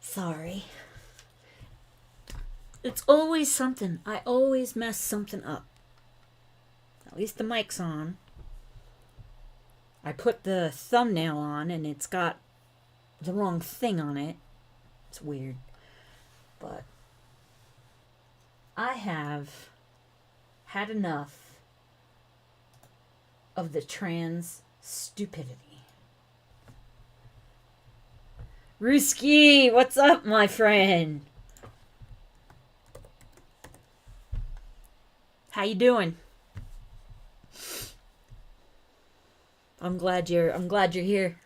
Sorry. It's always something. I always mess something up. At least the mic's on. I put the thumbnail on and it's got the wrong thing on it. It's weird. But I have had enough of the trans stupidity. Ruski, what's up, my friend? How you doing? I'm glad you're here.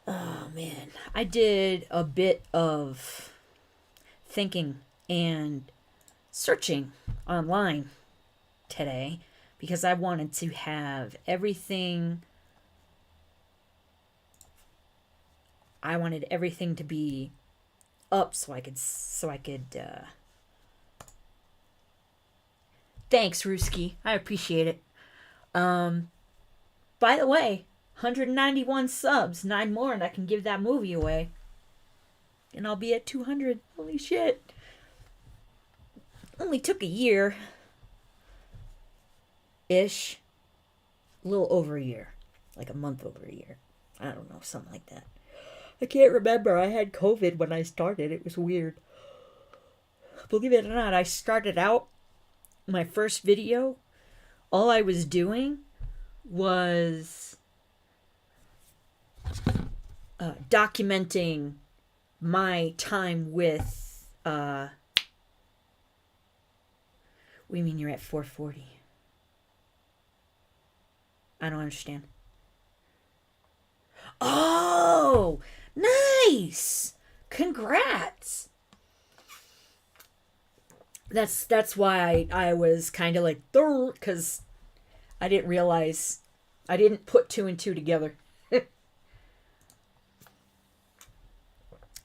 Oh man, I did a bit of thinking and searching online today because I wanted to have everything. I wanted everything to be up so I could. Thanks, Ruski. I appreciate it. By the way, 191 subs, 9 more, and I can give that movie away. And I'll be at 200. Holy shit. Only took a year. Ish. A little over a year. Like a month over a year. I don't know, something like that. I can't remember. I had COVID when I started. It was weird. Believe it or not, I started out my first video. All I was doing was documenting my time with what do you mean you're at 440? I don't understand. Oh, nice. Congrats. That's why I was kind of like, because I didn't realize, I didn't put 2 and 2 together.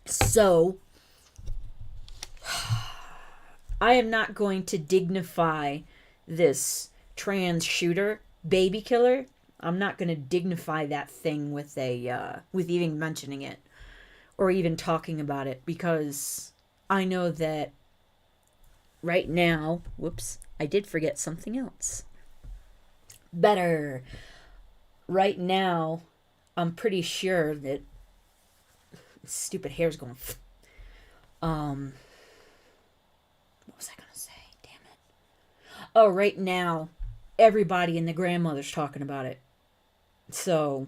So, I am not going to dignify this trans shooter, baby killer. I'm not going to dignify that thing with with even mentioning it or even talking about it, because I know that right now, whoops, I did forget something else. Better. Right now, I'm pretty sure that stupid hair's going. What was I gonna say? Damn it. Oh, right now, everybody and the grandmother's talking about it. So,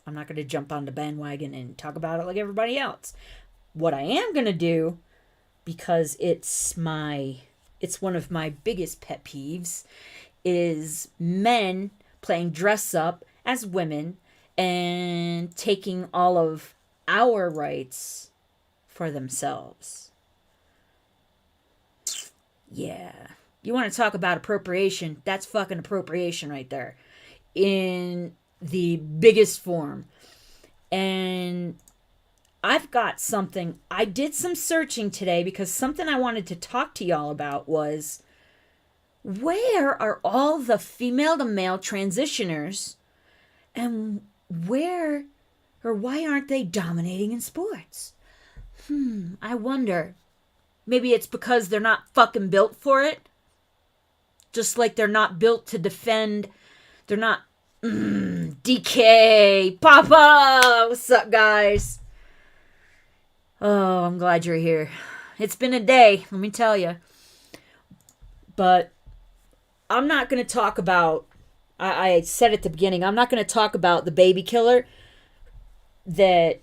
I'm not gonna jump on the bandwagon and talk about it like everybody else. What I am gonna do, because it's one of my biggest pet peeves, is men playing dress up as women and taking all of our rights for themselves. Yeah. You want to talk about appropriation? That's fucking appropriation right there. In the biggest form. And I've got something. I did some searching today because something I wanted to talk to y'all about was, where are all the female to male transitioners, and why aren't they dominating in sports? I wonder. Maybe it's because they're not fucking built for it. Just like they're not built to defend. They're not. DK Papa, what's up, guys? Oh, I'm glad you're here. It's been a day, let me tell you. But I'm not going to talk about, I said at the beginning, I'm not going to talk about the baby killer, the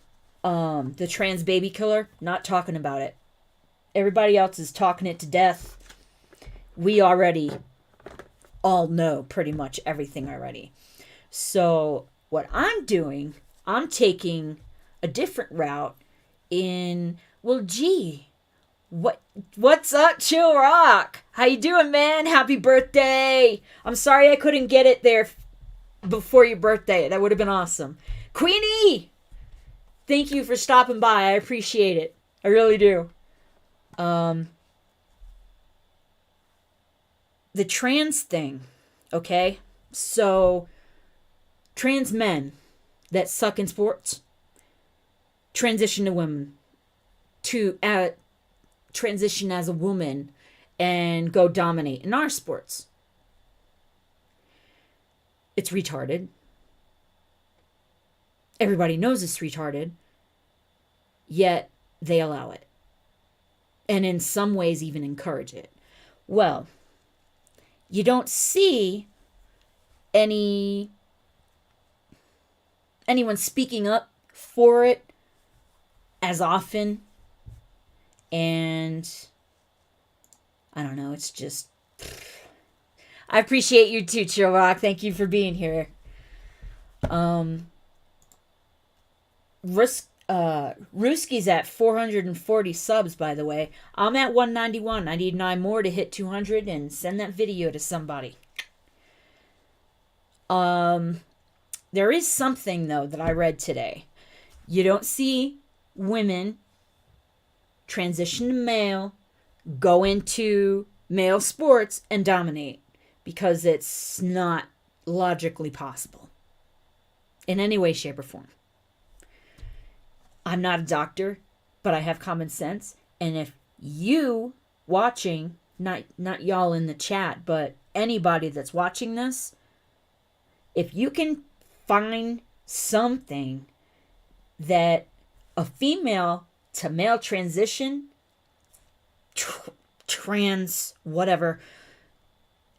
trans baby killer. Not talking about it. Everybody else is talking it to death. We already all know pretty much everything already. So what I'm doing, I'm taking a different route in, well, gee, what's up, Chill Rock? How you doing, man? Happy birthday. I'm sorry I couldn't get it there before your birthday. That would have been awesome. Queenie, thank you for stopping by. I appreciate it. I really do. The trans thing, okay? So, trans men that suck in sports, transition to women, to transition as a woman and go dominate in our sports. It's retarded. Everybody knows it's retarded, yet they allow it. And in some ways even encourage it. Well, you don't see anyone speaking up for it as often. And I don't know, it's just, I appreciate you too, Chill Rock. Thank you for being here. Ruski's at 440 subs, by the way. I'm at 191. I need 9 more to hit 200 and send that video to somebody. There is something, though, that I read today. You don't see women transition to male, go into male sports, and dominate. Because it's not logically possible. In any way, shape, or form. I'm not a doctor, but I have common sense. And if you watching, not y'all in the chat, but anybody that's watching this, if you can find something that a female to male transition, trans, whatever,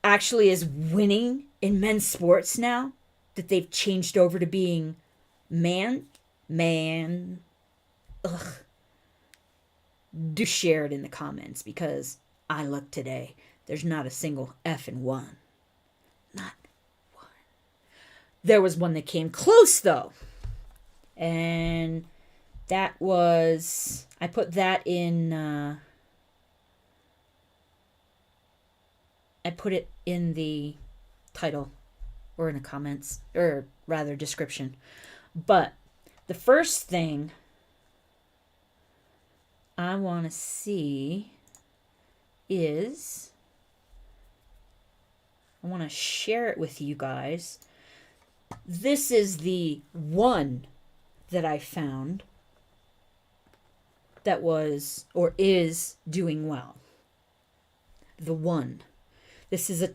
actually is winning in men's sports now, that they've changed over to being man, do share it in the comments, because I looked today. There's not a single effing one. Not one. There was one that came close, though. And that was, I put that in, I put it in the title, or in the comments, or rather description. But the first thing I want to see is, I want to share it with you guys. This is the one that I found that was, or is, doing well. The one. This is a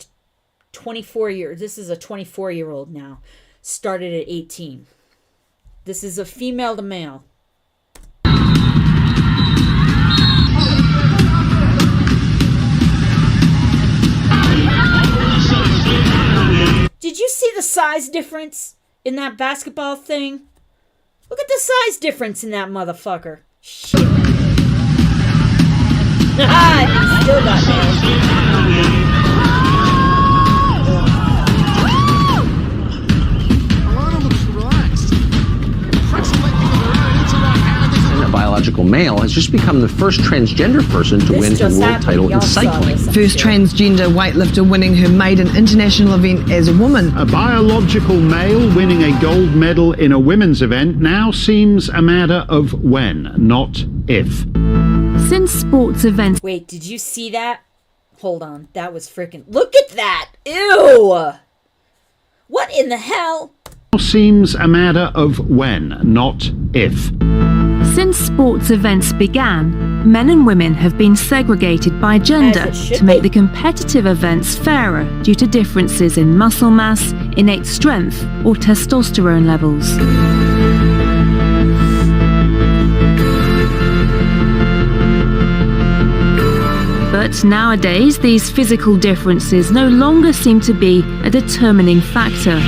24-year-old now. Started at 18. This is a female to male. Did you see the size difference in that basketball thing? Look at the size difference in that motherfucker. Shit. He still got nails. Biological male has just become the first transgender person to win a world title in cycling. First transgender weightlifter winning her maiden international event as a woman. A biological male winning a gold medal in a women's event now seems a matter of when, not if. Since sports events... Wait, did you see that? Hold on, that was freaking... Look at that! Ew! What in the hell? Seems a matter of when, not if. Since sports events began, men and women have been segregated by gender to make the competitive events fairer due to differences in muscle mass, innate strength, or testosterone levels. But nowadays, these physical differences no longer seem to be a determining factor.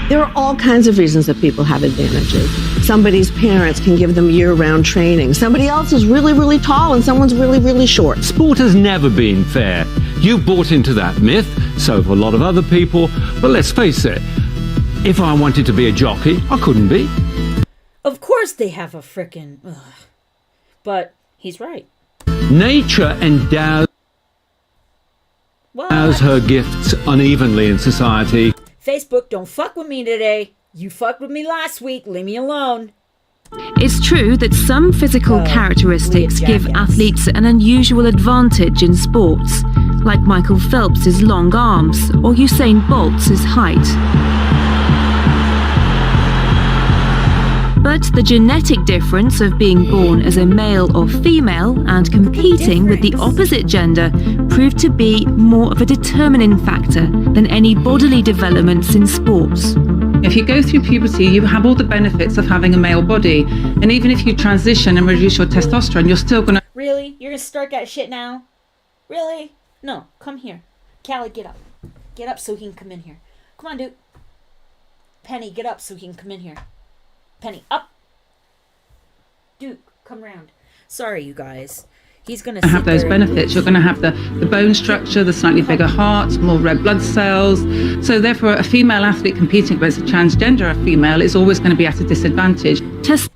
There are all kinds of reasons that people have advantages. Somebody's parents can give them year-round training. Somebody else is really, really tall and someone's really, really short. Sport has never been fair. You bought into that myth, so have a lot of other people. But let's face it, if I wanted to be a jockey, I couldn't be. Of course they have a frickin'... But he's right. Nature endows her gifts unevenly in society. Facebook, don't fuck with me today. You fucked with me last week. Leave me alone. It's true that some physical characteristics give athletes an unusual advantage in sports, like Michael Phelps' long arms or Usain Bolt's height. But the genetic difference of being born as a male or female and competing with the opposite gender proved to be more of a determining factor than any bodily developments in sports. If you go through puberty, you have all the benefits of having a male body. And even if you transition and reduce your testosterone, you're still going to... Really? You're going to start that shit now? Really? No, come here. Callie, get up. Get up so he can come in here. Come on, dude. Penny, get up so he can come in here. Penny, up. Dude, come around. Sorry, you guys. He's going to have those benefits. You're going to have the bone structure, the slightly bigger heart, more red blood cells. So therefore, a female athlete competing against a transgender female is always going to be at a disadvantage.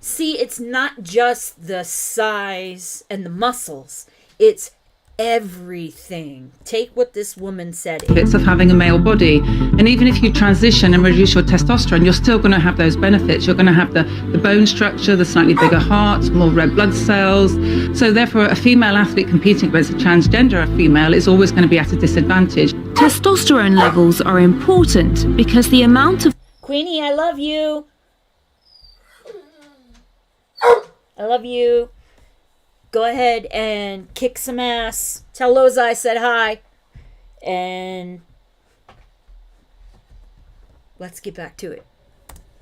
See, it's not just the size and the muscles. It's everything. Take what this woman said. Benefits of having a male body. And even if you transition and reduce your testosterone, you're still going to have those benefits. You're going to have the bone structure, the slightly bigger heart, more red blood cells. So therefore, a female athlete competing against a transgender female is always going to be at a disadvantage. Testosterone levels are important because the amount of... Queenie, I love you. I love you. Go ahead and kick some ass. Tell Loza I said hi. And let's get back to it.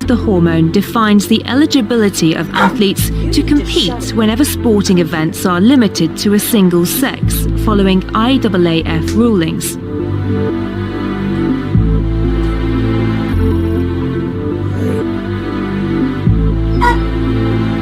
The hormone defines the eligibility of athletes to compete whenever sporting events are limited to a single sex, following IAAF rulings.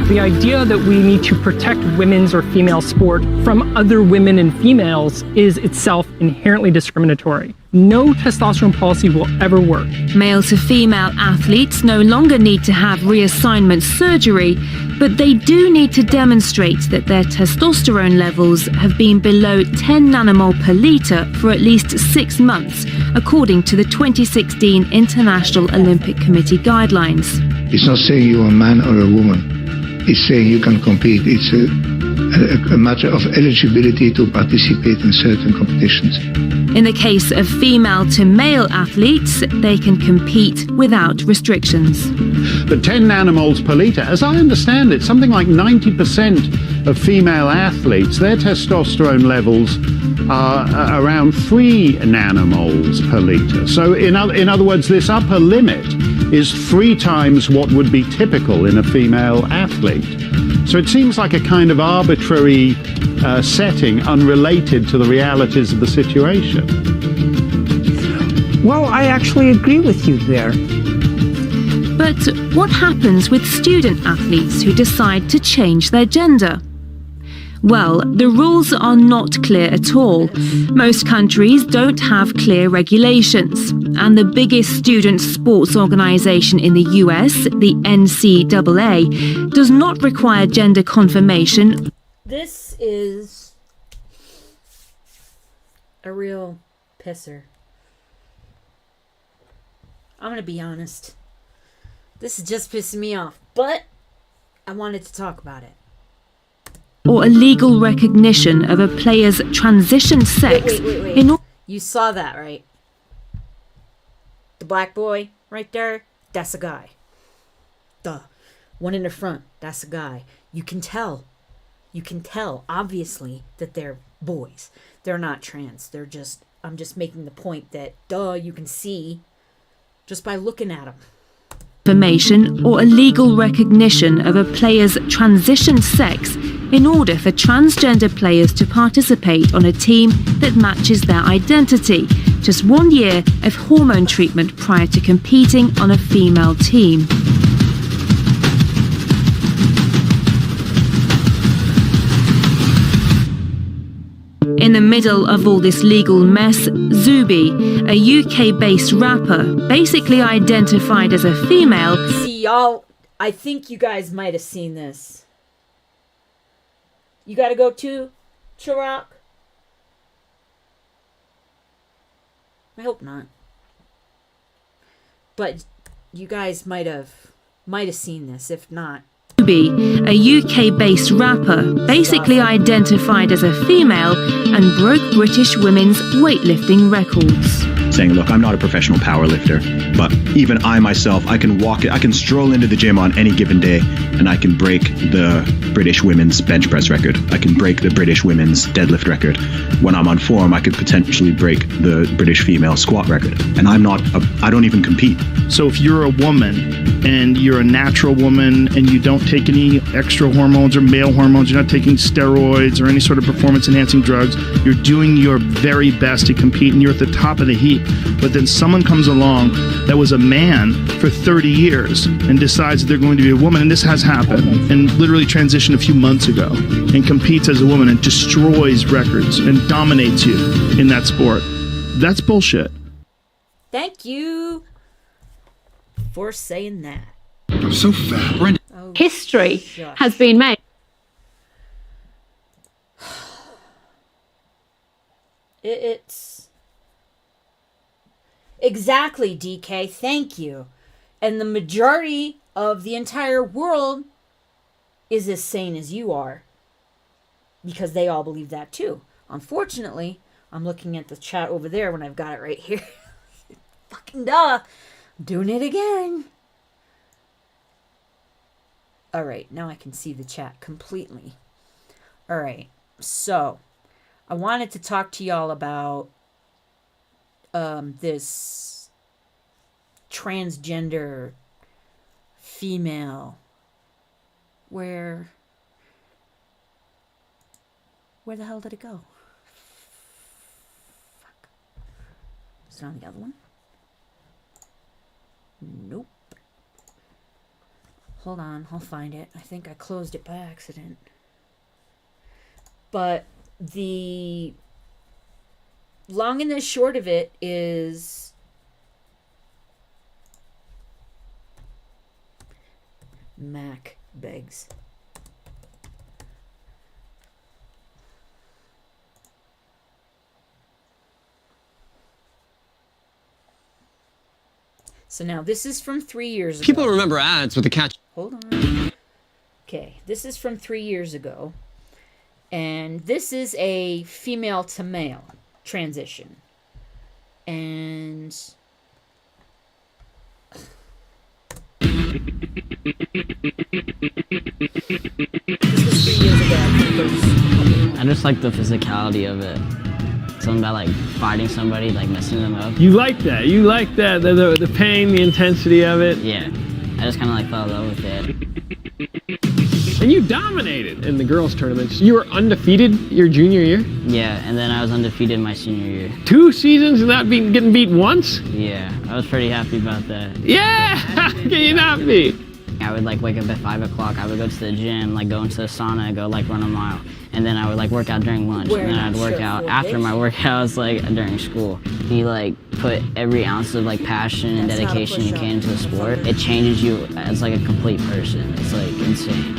The idea that we need to protect women's or female sport from other women and females is itself inherently discriminatory. No testosterone policy will ever work. Male to female athletes no longer need to have reassignment surgery, but they do need to demonstrate that their testosterone levels have been below 10 nanomole per litre for at least 6 months, according to the 2016 International Olympic Committee guidelines. It's not saying you're a man or a woman. It's saying you can compete. It's a matter of eligibility to participate in certain competitions. In the case of female to male athletes, they can compete without restrictions. The 10 nanomoles per litre, as I understand it, something like 90% of female athletes, their testosterone levels are around 3 nanomoles per litre. So in other words, this upper limit is 3 times what would be typical in a female athlete. So it seems like a kind of arbitrary setting unrelated to the realities of the situation. Well, I actually agree with you there. But what happens with student athletes who decide to change their gender? Well, the rules are not clear at all. Most countries don't have clear regulations, and the biggest student sports organization in the US, the NCAA, does not require gender confirmation. This is a real pisser. I'm going to be honest. This is just pissing me off, but I wanted to talk about it. Or a legal recognition of a player's transition sex. Wait. You saw that, right? The black boy right there, that's a guy. The one in the front, that's a guy. You can tell, obviously, that they're boys. They're not trans. I'm just making the point that, you can see just by looking at them. Information or a legal recognition of a player's transition sex in order for transgender players to participate on a team that matches their identity. Just 1 year of hormone treatment prior to competing on a female team. In the middle of all this legal mess, Zuby, a UK-based rapper, basically identified as a female. See, y'all, I think you guys might have seen this. You gotta go too, Chirac? I hope not. But you guys might have seen this, if not. Zuby, a UK-based rapper, basically identified as a female and broke British women's weightlifting records. saying, look, I'm not a professional power lifter, but even I myself, I can stroll into the gym on any given day and I can break the British women's bench press record. I can break the British women's deadlift record. When I'm on form, I could potentially break the British female squat record. And I don't even compete. So if you're a woman and you're a natural woman and you don't take any extra hormones or male hormones, you're not taking steroids or any sort of performance enhancing drugs, you're doing your very best to compete and you're at the top of the heap. But then someone comes along that was a man for 30 years and decides that they're going to be a woman, and this has happened, and literally transitioned a few months ago and competes as a woman and destroys records and dominates you in that sport. That's bullshit. Thank you for saying that. I'm so fat. Oh, History gosh. has been made. It's exactly, DK. Thank you. And the majority of the entire world is as sane as you are, because they all believe that too. Unfortunately, I'm looking at the chat over there when I've got it right here. Fucking duh. Doing it again. All right, now I can see the chat completely. All right, so I wanted to talk to y'all about this transgender female. Where the hell did it go? Fuck. Is it on the other one? Nope. Hold on, I'll find it. I think I closed it by accident. But the long and the short of it is Mack begs. So now this is from 3 years ago. People remember ads with the catch. Hold on. Okay, this is from 3 years ago. And this is a female to male transition. And this was 3 years ago. I just like the physicality of it. Something about like fighting somebody, like messing them up. You like that? You like that? The pain, the intensity of it? Yeah. I just kind of like fell in love with it. And you dominated in the girls' tournaments. You were undefeated your junior year? Yeah, and then I was undefeated my senior year. 2 seasons without getting beat once? Yeah, I was pretty happy about that. Yeah! How can you not be? I would like wake up at 5 o'clock. I would go to the gym, like go into the sauna and go like run a mile. And then I would like work out during lunch. And then I'd work out after my workouts, like during school. You like put every ounce of like passion and dedication you can into the sport. It changes you as like a complete person. It's like insane.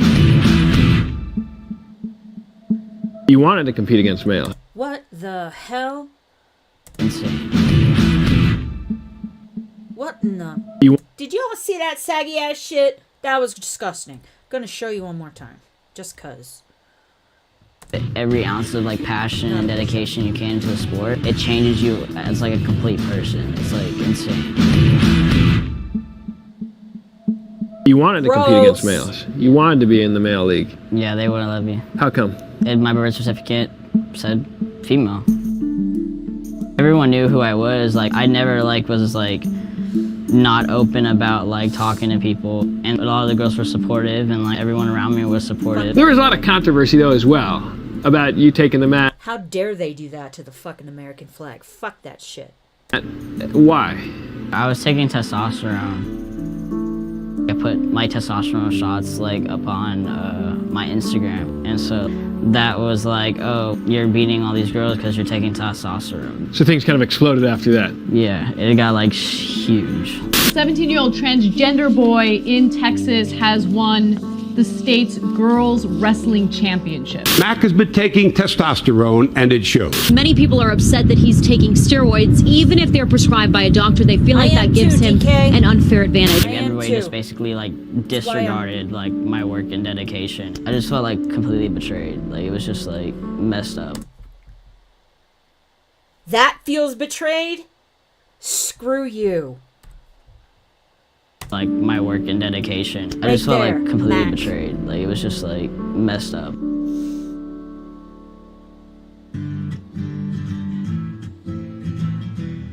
You wanted to compete against male. What the hell? Insane. What in the... Did you all see that saggy ass shit? That was disgusting. Gonna show you one more time. Just cuz. Every ounce of like passion and dedication you can into the sport, it changes you as like a complete person. It's like insane. You wanted to compete against males. You wanted to be in the male league. Yeah, they wouldn't let me. How come? And my birth certificate said female. Everyone knew who I was. Like I never like was like not open about like talking to people, and a lot of the girls were supportive, and like everyone around me was supportive. There was a lot of controversy though as well about you taking the mat. How dare they do that to the fucking American flag? Fuck that shit. Why? I was taking testosterone. I put my testosterone shots like up on my Instagram, and so that was like, oh, you're beating all these girls because you're taking testosterone. So things kind of exploded after that. Yeah, it got like huge. 17-year-old transgender boy in Texas has won the state's girls wrestling championship. Mack has been taking testosterone and it shows. Many people are upset that he's taking steroids, even if they're prescribed by a doctor. They feel like that gives him an unfair advantage. Like, everybody just basically like disregarded like my work and dedication. I just felt like completely betrayed. Like it was just like messed up. That feels betrayed? Screw you. Like my work and dedication. I Right just felt there, like completely Mack. betrayed. Like it was just like messed up.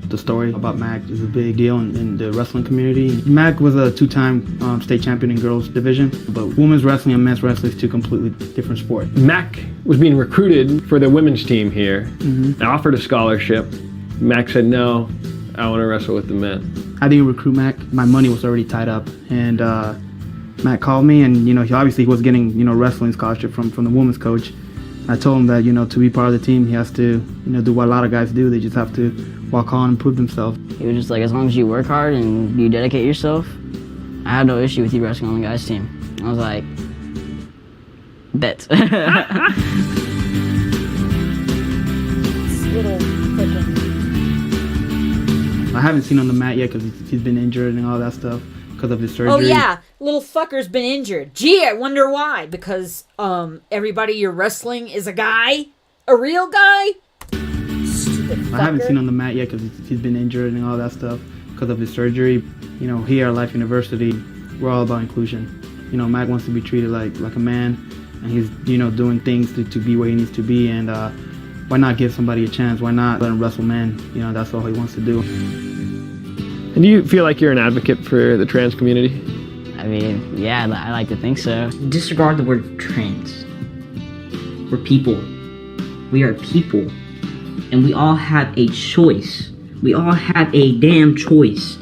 The story about Mack is a big deal in the wrestling community. Mack was a two-time state champion in girls division, but women's wrestling and men's wrestling is two completely different sports. Mack was being recruited for the women's team here. I offered a scholarship. Mack said, no, I want to wrestle with the men. I didn't recruit Mack. My money was already tied up, and Mack called me, and he obviously was getting wrestling scholarship from the women's coach. I told him that to be part of the team, he has to do what a lot of guys do. They just have to walk on and prove themselves. He was just like, as long as you work hard and you dedicate yourself, I had no issue with you wrestling on the guys' team. I was like, bet. I haven't seen him on the mat yet because he's been injured and all that stuff because of his surgery. Oh yeah, little fucker's been injured. Gee, I wonder why. Because everybody you're wrestling is a guy, a real guy. Stupid fucker. I haven't seen him on the mat yet because he's been injured and all that stuff because of his surgery. Here at Life University, we're all about inclusion. Mack wants to be treated like a man, and he's doing things to be where he needs to be. And why not give somebody a chance? Why not let him wrestle men? That's all he wants to do. And do you feel like you're an advocate for the trans community? I mean, yeah, I like to think so. Disregard the word trans. We're people. We are people. And we all have a choice. We all have a damn choice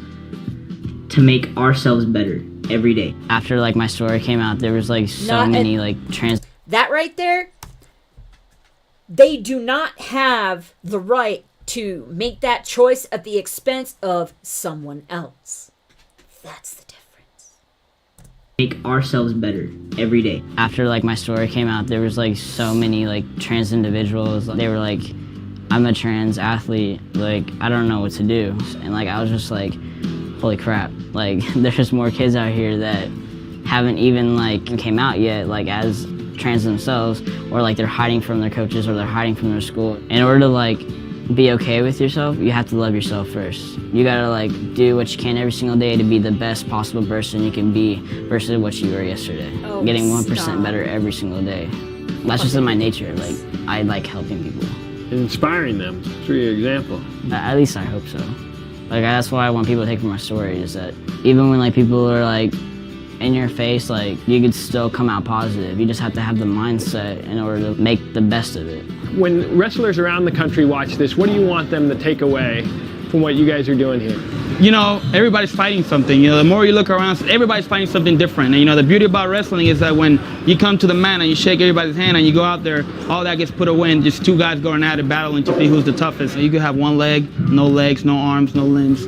to make ourselves better every day. After like my story came out, there was like so many like trans. That right there, they do not have the right to make that choice at the expense of someone else. That's the difference. Make ourselves better every day. After like my story came out, there was like so many like trans individuals. They were like, I'm a trans athlete, like I don't know what to do. And like I was just like, holy crap, like there's more kids out here that haven't even like came out yet like as trans themselves, or like they're hiding from their coaches or they're hiding from their school. In order to like be okay with yourself, you have to love yourself first. You gotta like do what you can every single day to be the best possible person you can be versus what you were yesterday. Oh, getting 1% better every single day. That's just in my nature. Like I like helping people. Inspiring them through your example. At least I hope so. Like that's why I want people to take from my story is that even when like people are like in your face, like you could still come out positive. You just have to have the mindset in order to make the best of it. When wrestlers around the country watch this, what do you want them to take away from what you guys are doing here? Everybody's fighting something. The more you look around, everybody's fighting something different. And the beauty about wrestling is that when you come to the mat and you shake everybody's hand and you go out there, all that gets put away and just two guys going at it, battling to see who's the toughest. You could have one leg, no legs, no arms, no limbs,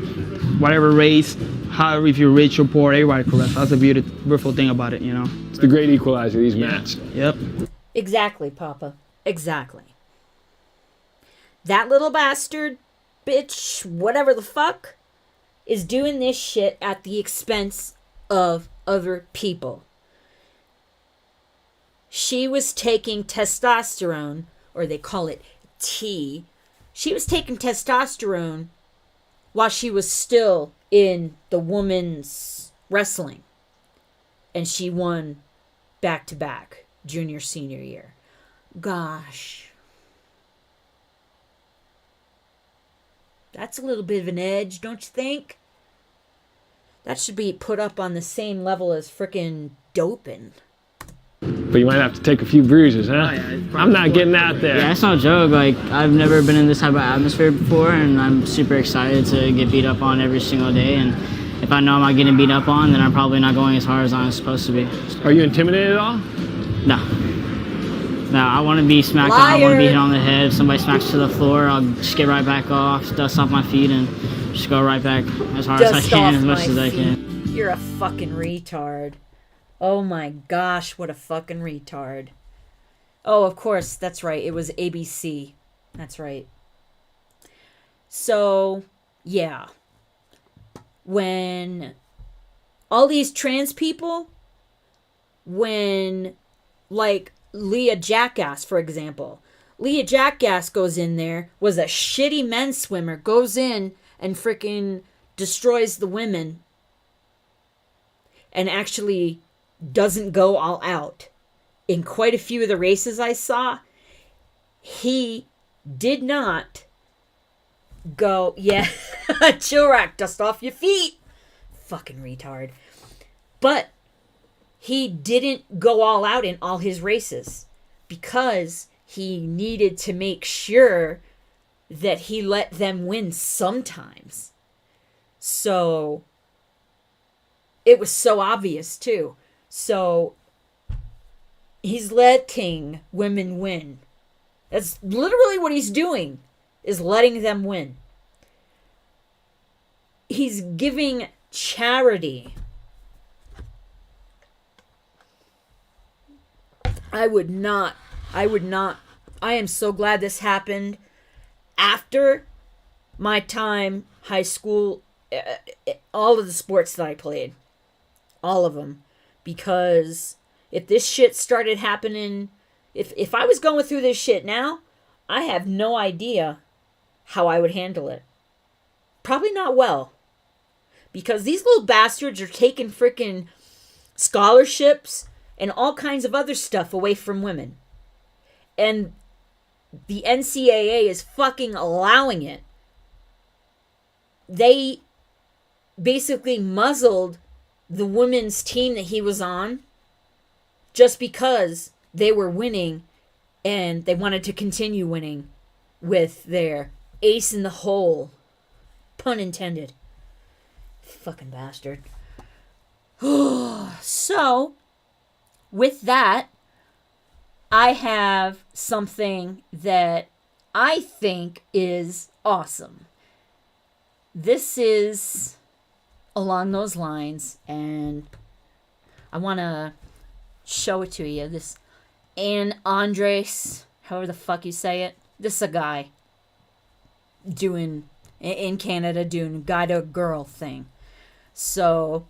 whatever race. However, if you're rich or poor, everybody can wrestle. That's a beautiful thing about it, It's the great equalizer, these mats. Yep. Exactly, Papa. Exactly. That little bastard, bitch, whatever the fuck, is doing this shit at the expense of other people. She was taking testosterone, or they call it T. She was taking testosterone while she was still in the women's wrestling. And she won back-to-back, junior, senior year. Gosh. That's a little bit of an edge, don't you think? That should be put up on the same level as frickin' doping. But you might have to take a few bruises, huh? Oh, yeah, I'm not getting out there. Yeah, it's no joke. Like, I've never been in this type of atmosphere before, and I'm super excited to get beat up on every single day. And if I know I'm not getting beat up on, then I'm probably not going as hard as I'm supposed to be. Are you intimidated at all? No. No, I want to be smacked down. I want to be hit on the head. If somebody smacks to the floor, I'll just get right back off, dust off my feet, and just go right back as hard as I can, as much as I can. You're a fucking retard. Oh my gosh, what a fucking retard. Oh, of course, that's right. It was ABC. That's right. So, yeah. When all these trans people, when, like, Leah Jackass, for example. Leah Jackass goes in there, was a shitty men's swimmer, goes in and freaking destroys the women and actually doesn't go all out. In quite a few of the races I saw, he did not go, yeah, chill rack, dust off your feet. Fucking retard. But he didn't go all out in all his races because he needed to make sure that he let them win sometimes. So it was so obvious too. So he's letting women win. That's literally what he's doing, is letting them win. He's giving charity. I would not. I am so glad this happened after my time, high school, all of the sports that I played. All of them. Because if this shit started happening, if I was going through this shit now, I have no idea how I would handle it. Probably not well. Because these little bastards are taking freaking scholarships and all kinds of other stuff away from women. And the NCAA is fucking allowing it. They basically muzzled the women's team that he was on just because they were winning and they wanted to continue winning with their ace in the hole. Pun intended. Fucking bastard. So, with that, I have something that I think is awesome. This is along those lines, and I want to show it to you. This Andres, however the fuck you say it, this is a guy doing, in Canada, doing guy to girl thing. So,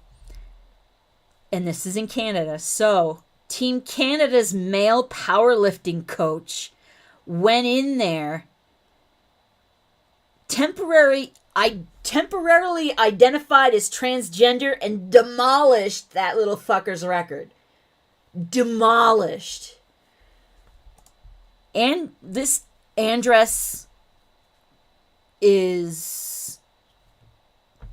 and this is in Canada, so Team Canada's male powerlifting coach went in there, temporarily identified as transgender, and demolished that little fucker's record. Demolished. And this Andres is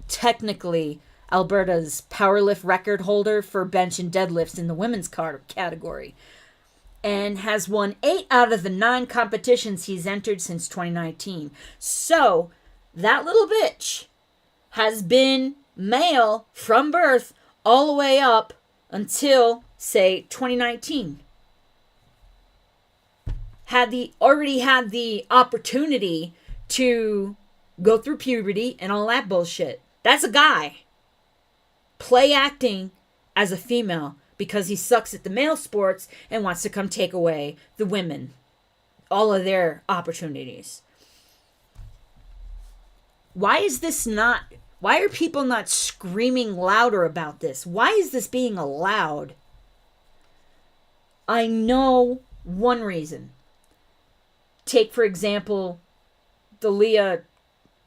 technically Alberta's powerlift record holder for bench and deadlifts in the women's category, and has won 8 out of the 9 competitions he's entered since 2019. So, that little bitch has been male from birth all the way up until, say, 2019. Already had the opportunity to go through puberty and all that bullshit. That's a guy. Play acting as a female because he sucks at the male sports and wants to come take away the women, all of their opportunities. Why are people not screaming louder about this? Why is this being allowed? I know one reason. Take, for example, the Leah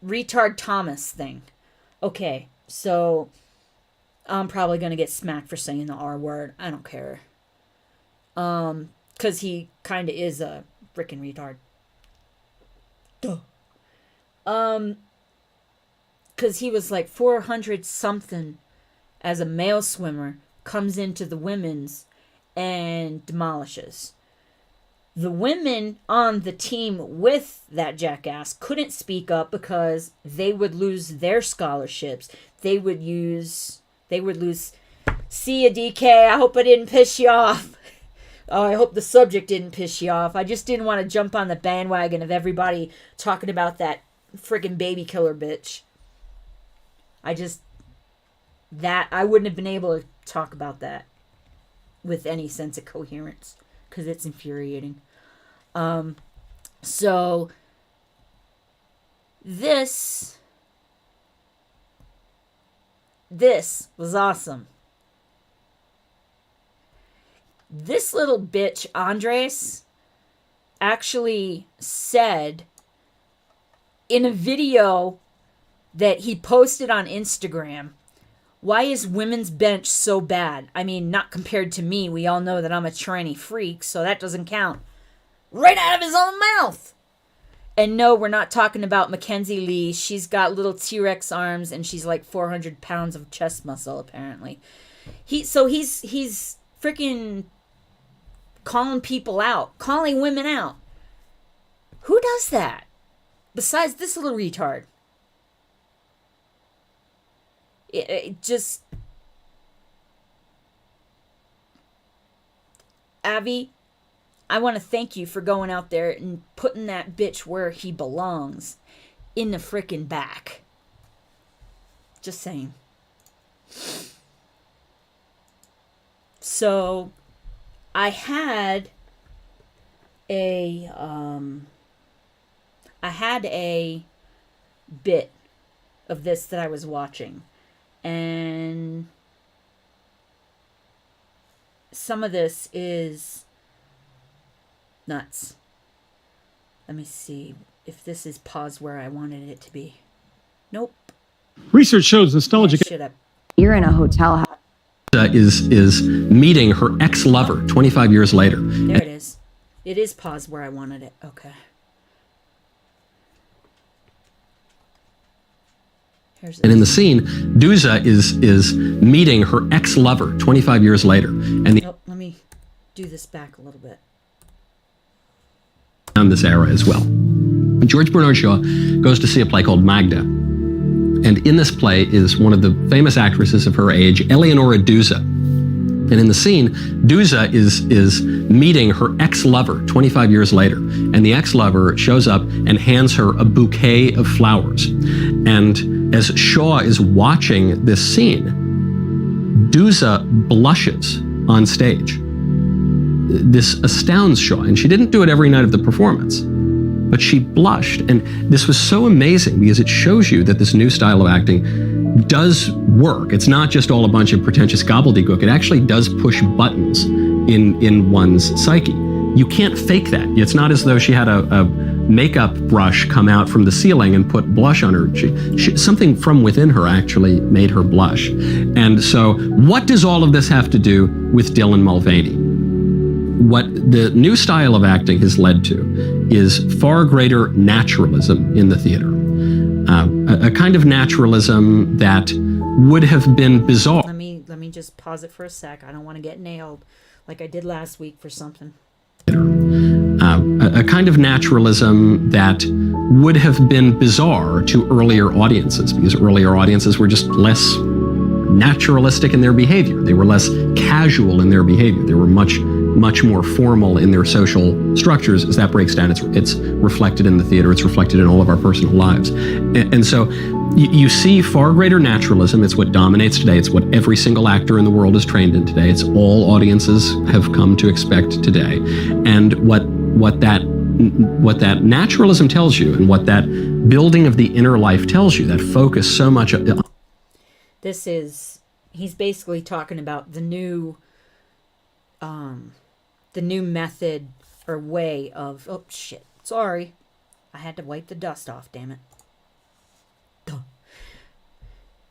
retard Thomas thing. Okay, so I'm probably going to get smacked for saying the R word. I don't care. Because he kind of is a freaking retard. Duh. Because he was like 400 something as a male swimmer, comes into the women's and demolishes. The women on the team with that jackass couldn't speak up because they would lose their scholarships. They would lose. See ya, DK. I hope I didn't piss you off. Oh, I hope the subject didn't piss you off. I just didn't want to jump on the bandwagon of everybody talking about that friggin' baby killer bitch. I wouldn't have been able to talk about that with any sense of coherence because it's infuriating. So this was awesome. This little bitch, Andres, actually said in a video that he posted on Instagram. Why is women's bench so bad? I mean, not compared to me. We all know that I'm a tranny freak, so that doesn't count. Right out of his own mouth. And no, we're not talking about Mackenzie Lee. She's got little T-Rex arms, and she's like 400 pounds of chest muscle, apparently. He's freaking calling people out, calling women out. Who does that? Besides this little retard. It just... Abby, I want to thank you for going out there and putting that bitch where he belongs. In the frickin' back. Just saying. So, I had a bit of this that I was watching. And some of this is nuts. Let me see if this is paused where I wanted it to be. Nope. Research shows nostalgia. You're in a hotel house. Is meeting her ex-lover 25 years later. There it is. It is paused where I wanted it. Okay. And in the scene, Duza is meeting her ex-lover 25 years later. And let me do this back a little bit. On this era as well. George Bernard Shaw goes to see a play called Magda. And in this play is one of the famous actresses of her age, Eleonora Duse. And in the scene, Duse is meeting her ex-lover 25 years later. And the ex-lover shows up and hands her a bouquet of flowers. And as Shaw is watching this scene, Duse blushes on stage. This astounds Shaw, and she didn't do it every night of the performance, but she blushed. And this was so amazing because it shows you that this new style of acting does work. It's not just all a bunch of pretentious gobbledygook. It actually does push buttons in one's psyche. You can't fake that. It's not as though she had a makeup brush come out from the ceiling and put blush on her. She, something from within her actually made her blush. And so what does all of this have to do with Dylan Mulvaney? What the new style of acting has led to is far greater naturalism in the theater. A kind of naturalism that would have been bizarre. Let me just pause it for a sec. I don't want to get nailed like I did last week for something. A kind of naturalism that would have been bizarre to earlier audiences, because earlier audiences were just less naturalistic in their behavior. They were less casual in their behavior. They were much more formal in their social structures. As that breaks down, it's reflected in the theater. It's reflected in all of our personal lives. And so you see far greater naturalism. It's what dominates today. It's what every single actor in the world is trained in today. It's all audiences have come to expect today. And what that naturalism tells you, and what that building of the inner life tells you, that focus so much. He's basically talking about the new method or way of, oh shit, sorry. I had to wipe the dust off, damn it.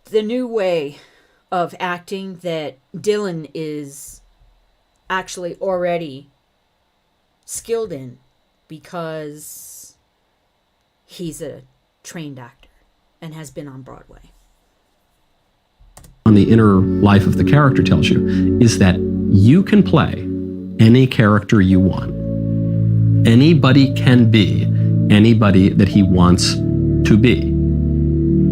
The new way of acting that Dylan is actually already skilled in because he's a trained actor and has been on Broadway. On the inner life of the character tells you is that you can play any character you want. Anybody can be anybody that he wants to be.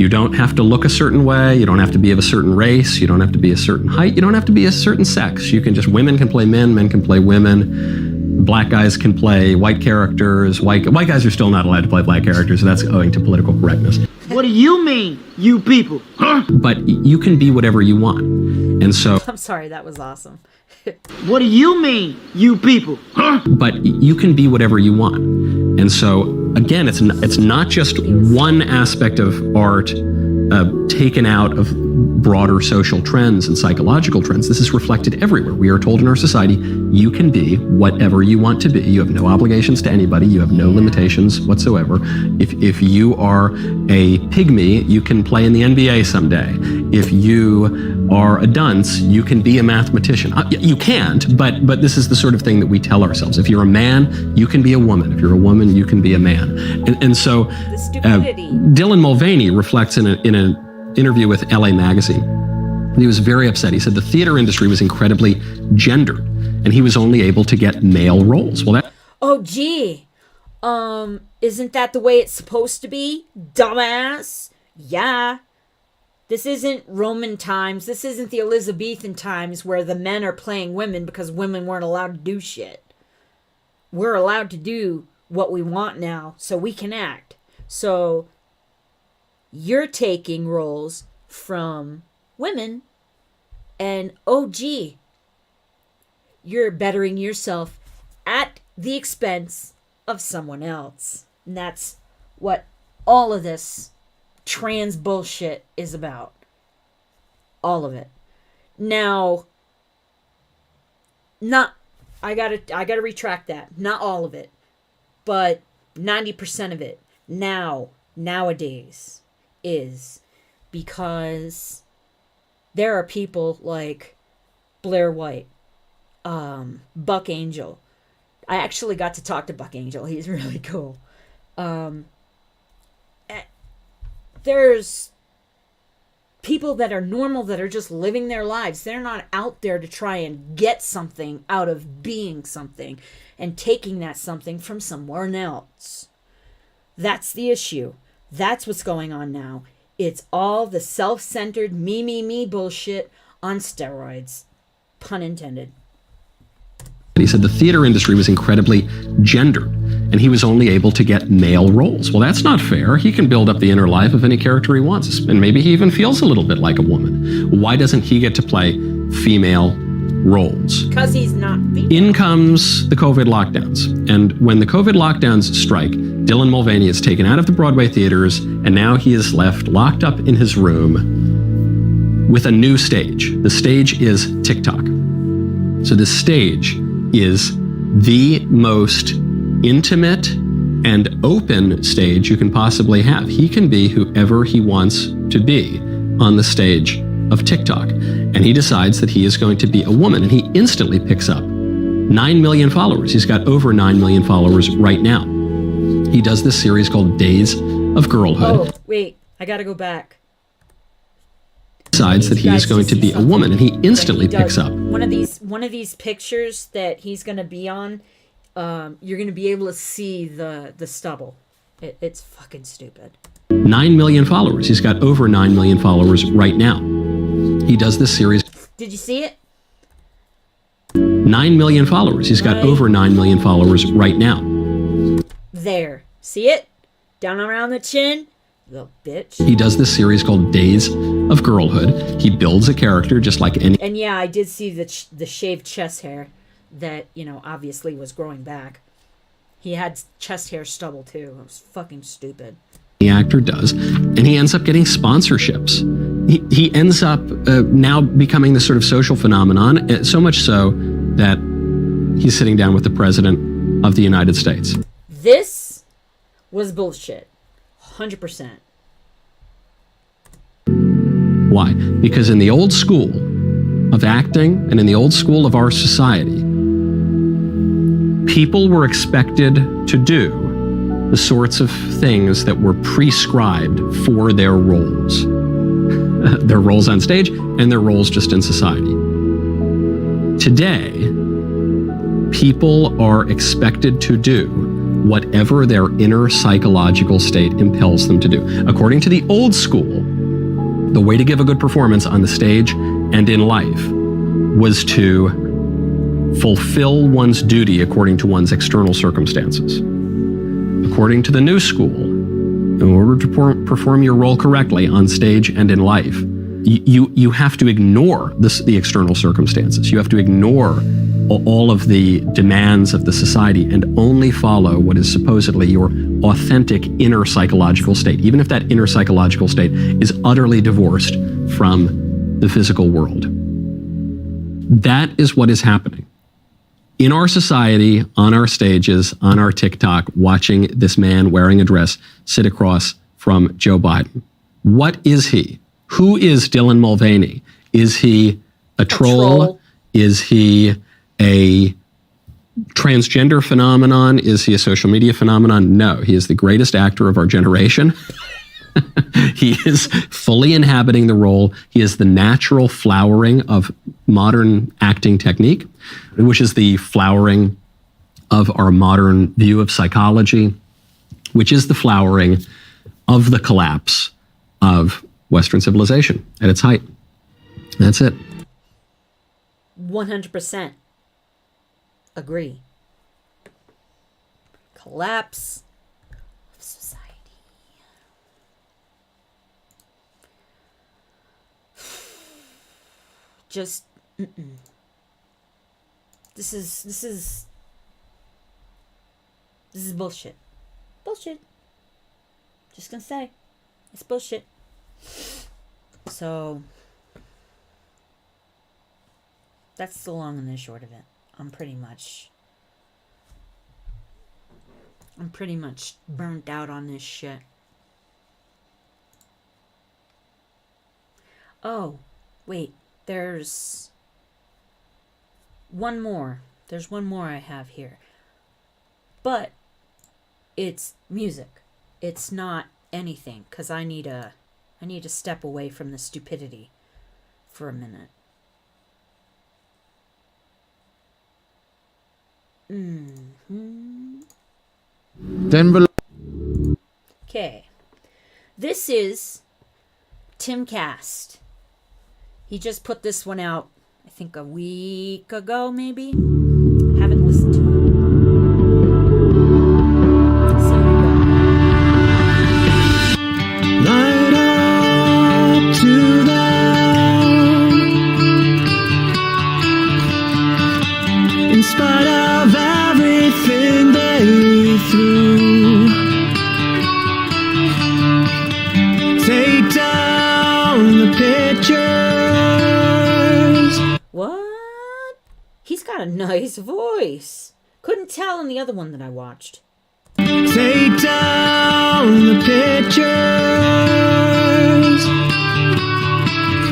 You don't have to look a certain way. You don't have to be of a certain race. You don't have to be a certain height. You don't have to be a certain sex. You can just, women can play men, men can play women. Black guys can play white characters. White guys are still not allowed to play black characters. So that's owing to political correctness. What do you mean, you people? But you can be whatever you want. And so... I'm sorry, that was awesome. What do you mean, you people? But you can be whatever you want. And so, again, it's not just one aspect of art taken out of broader social trends and psychological trends. This is reflected everywhere. We are told in our society, you can be whatever you want to be. You have no obligations to anybody. You have no limitations whatsoever. If you are a pygmy, you can play in the NBA someday. If you are a dunce, you can be a mathematician. You can't, but this is the sort of thing that we tell ourselves. If you're a man, you can be a woman. If you're a woman, you can be a man. And so Dylan Mulvaney reflects in an interview with LA Magazine. He was very upset. He said the theater industry was incredibly gendered, and he was only able to get male roles. Well, that. Oh, gee. Isn't that the way it's supposed to be, dumbass? Yeah. This isn't Roman times. This isn't the Elizabethan times where the men are playing women because women weren't allowed to do shit. We're allowed to do what we want now, so we can act. So you're taking roles from women, and oh gee, you're bettering yourself at the expense of someone else. And that's what all of this trans bullshit is about. All of it. Now, I gotta retract that. Not all of it, but 90% of it nowadays is because there are people like Blair White, Buck Angel. I actually got to talk to Buck Angel. He's really cool. There's people that are normal that are just living their lives. They're not out there to try and get something out of being something and taking that something from someone else. That's the issue. That's what's going on now. It's all the self-centered me bullshit on steroids. Pun intended. He said the theater industry was incredibly gendered, and he was only able to get male roles. Well, that's not fair. He can build up the inner life of any character he wants, and maybe he even feels a little bit like a woman. Why doesn't he get to play female roles? Because he's not female. In comes the COVID lockdowns, and when the COVID lockdowns strike, Dylan Mulvaney is taken out of the Broadway theaters, and now he is left locked up in his room with a new stage. The stage is TikTok. So this stage is the most intimate and open stage you can possibly have. He can be whoever he wants to be on the stage of TikTok. And he decides that he is going to be a woman, and he instantly picks up 9 million followers. He's got over 9 million followers right now. He does this series called Days of Girlhood. Oh, wait, I gotta go back. Decides that he is going to be a woman, and he instantly picks up one of these pictures that he's going to be on. You're going to be able to see the stubble. It's fucking stupid. 9 million followers. He's got over 9 million followers right now. He does this series. Did you see it? 9 million followers. He's got over 9 million followers right now. There. See it? Down around the chin. Little bitch. He does this series called Days of Girlhood. He builds a character just like any. And yeah, I did see the shaved chest hair that, obviously was growing back. He had chest hair stubble too. It was fucking stupid. The actor does, and he ends up getting sponsorships. He ends up now becoming this sort of social phenomenon, so much so that he's sitting down with the President of the United States. This was bullshit. 100%. Why? Because in the old school of acting and in the old school of our society, people were expected to do the sorts of things that were prescribed for their roles. Their roles on stage and their roles just in society. Today, people are expected to do whatever their inner psychological state impels them to do. According to the old school, the way to give a good performance on the stage and in life was to fulfill one's duty according to one's external circumstances. According to the new school, in order to perform your role correctly on stage and in life, you have to ignore the external circumstances. You have to ignore all of the demands of the society and only follow what is supposedly your authentic inner psychological state, even if that inner psychological state is utterly divorced from the physical world. That is what is happening in our society, on our stages, on our TikTok, watching this man wearing a dress sit across from Joe Biden. What is he? Who is Dylan Mulvaney? Is he a troll? Is he a transgender phenomenon? Is he a social media phenomenon? No, he is the greatest actor of our generation. He is fully inhabiting the role. He is the natural flowering of modern acting technique, which is the flowering of our modern view of psychology, which is the flowering of the collapse of Western civilization at its height. That's it. 100% agree. Collapse of society. Just This is bullshit. Bullshit. Just gonna say, it's bullshit. So that's the long and the short of it. I'm pretty much burnt out on this shit. Oh, wait, there's one more. There's one more I have here. But it's music. It's not anything, because I need to step away from the stupidity for a minute. Okay. This is Tim Cast. He just put this one out, I think a week ago, maybe. Haven't listened to it. So here we go. Light up to them. In spite of everything they threw, take down the pictures. What? He's got a nice voice. Couldn't tell in the other one that I watched. Take down the pictures.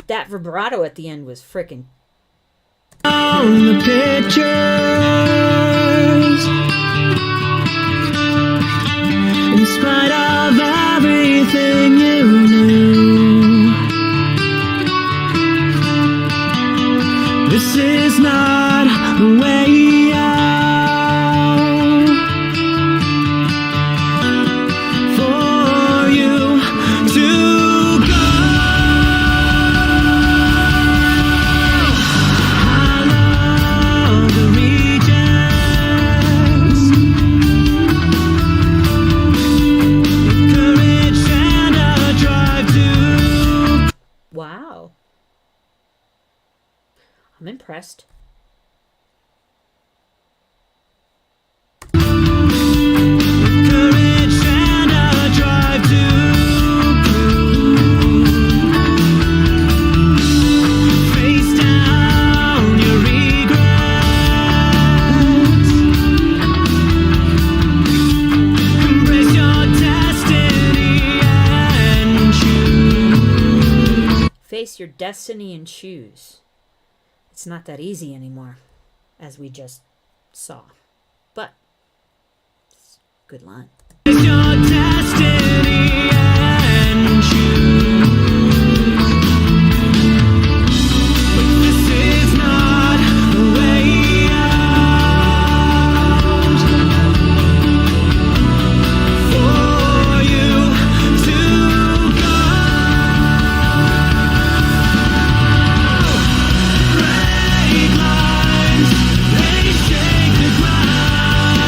That vibrato at the end was frickin' Down the pictures. In spite of everything you knew, this is not the way out for you to go. I love the rejects, courage and a drive to. Wow. I'm impressed. Courage and a drive to prove. Face down your regrets. Embrace your destiny and choose. Face your destiny and choose. It's not that easy anymore, as we just saw. But, it's a good line. Embrace your destiny and choose. This is not the way out for you to go. Break lines, they shake the ground.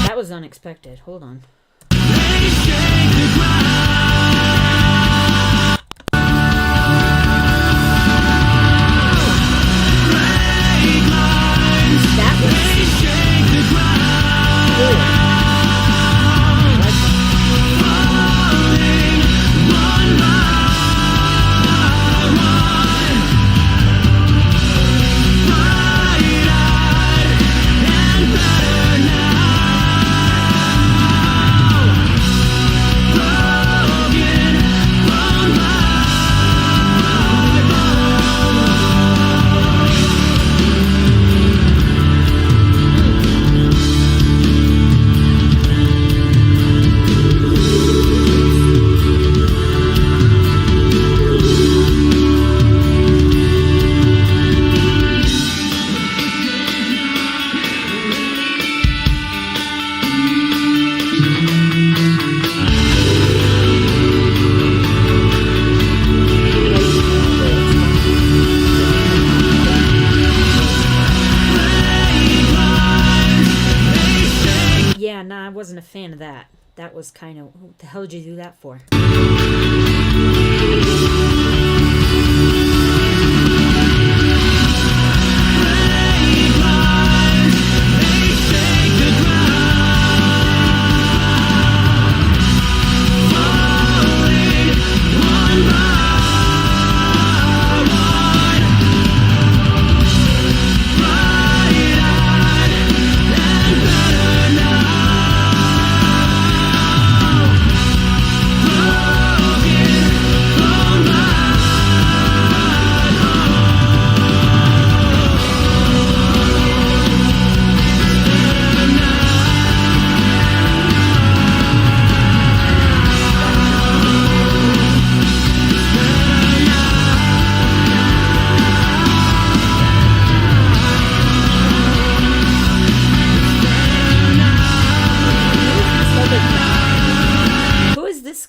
That was unexpected. Hold on. They shake the ground. wasn't a fan of that. That was kind of, what the hell did you do that for?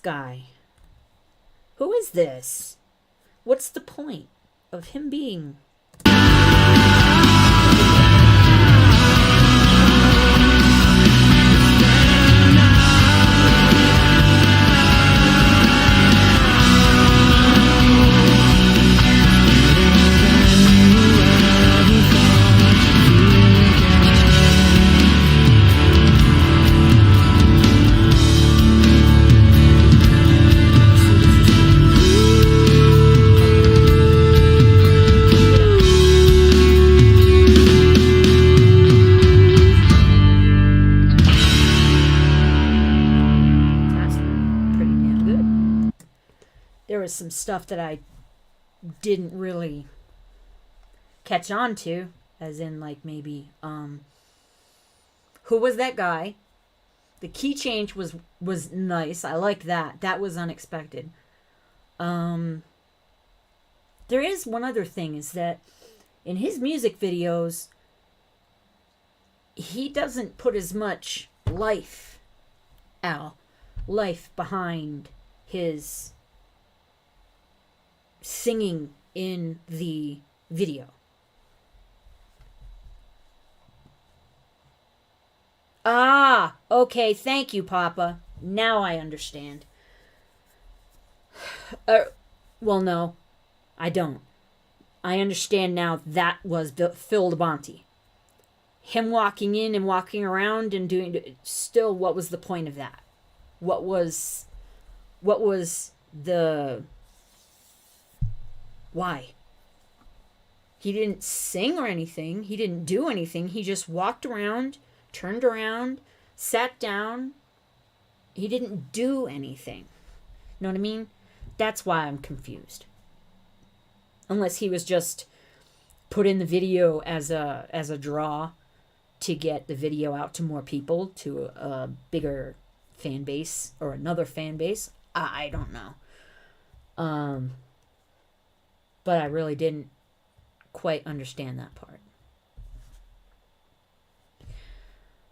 Guy. Who is this? What's the point of him being? Some stuff that I didn't really catch on to, as in like maybe who was that guy? The key change was nice. I like that. That was unexpected. There is one other thing, is that in his music videos he doesn't put as much life behind his singing in the video. Ah, okay, thank you, Papa. Now I understand. Well, no, I don't. I understand now that was Phil DeBonte. Him walking in and walking around and doing... Still, what was the point of that? What was the... Why? He didn't sing or anything. He didn't do anything. He just walked around, turned around, sat down. He didn't do anything. Know what I mean? That's why I'm confused. Unless he was just put in the video as a draw to get the video out to more people, to a bigger fan base or another fan base. I don't know. But I really didn't quite understand that part.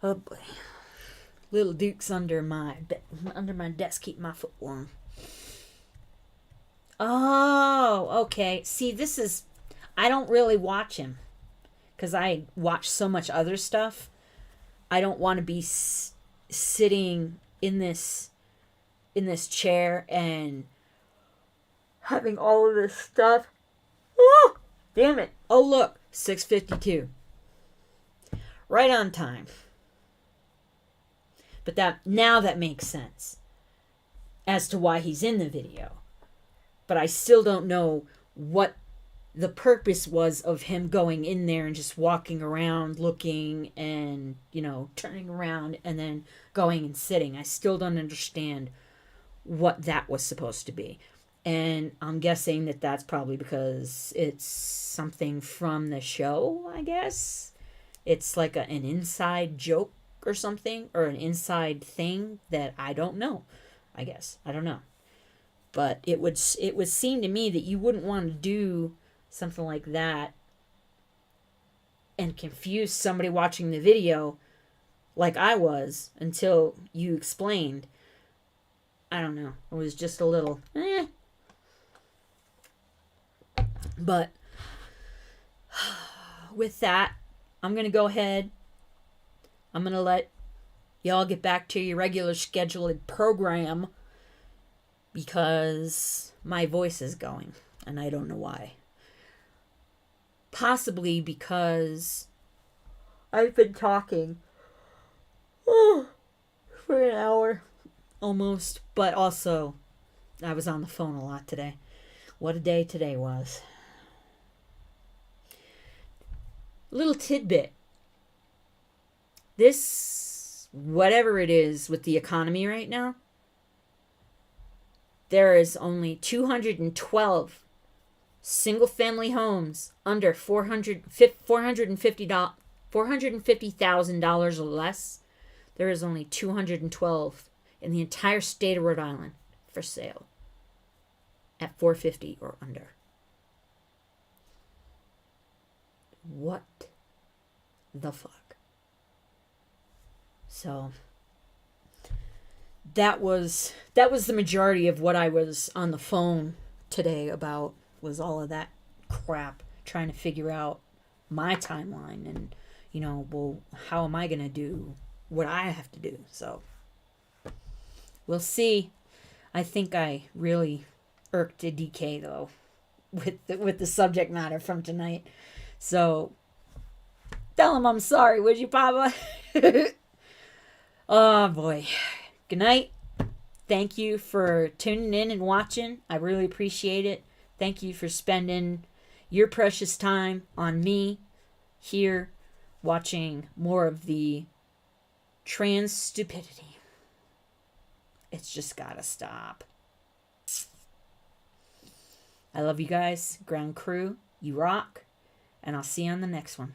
Oh boy. Little Duke's under my desk, keep my foot warm. Oh, okay. See, this is... I don't really watch him. Because I watch so much other stuff. I don't want to be sitting in this chair and having all of this stuff. Oh, damn it. Oh, look. 6:52. Right on time. But now that makes sense as to why he's in the video. But I still don't know what the purpose was of him going in there and just walking around looking and, turning around and then going and sitting. I still don't understand what that was supposed to be. And I'm guessing that that's probably because it's something from the show, I guess. It's like an inside joke or something, or an inside thing that I don't know, I guess. I don't know. But it would seem to me that you wouldn't want to do something like that and confuse somebody watching the video like I was until you explained. I don't know. It was just a little, But with that, I'm going to go ahead. I'm going to let y'all get back to your regular scheduled program because my voice is going and I don't know why. Possibly because I've been talking for an hour almost, but also I was on the phone a lot today. What a day today was. Little tidbit. This, whatever it is with the economy right now, there is only 212 single-family homes under $450,000 or less. There is only 212 in the entire state of Rhode Island for sale at 450 or under. What the fuck? So that was the majority of what I was on the phone today about, was all of that crap, trying to figure out my timeline and, you know, well, how am I going to do what I have to do? So we'll see. I think I really irked a DK though with the subject matter from tonight. So tell him I'm sorry, would you, Papa? Oh boy. Good night. Thank you for tuning in and watching. I really appreciate it. Thank you for spending your precious time on me here watching more of the trans stupidity. It's just gotta stop. I love you guys. Ground crew, you rock. And I'll see you on the next one.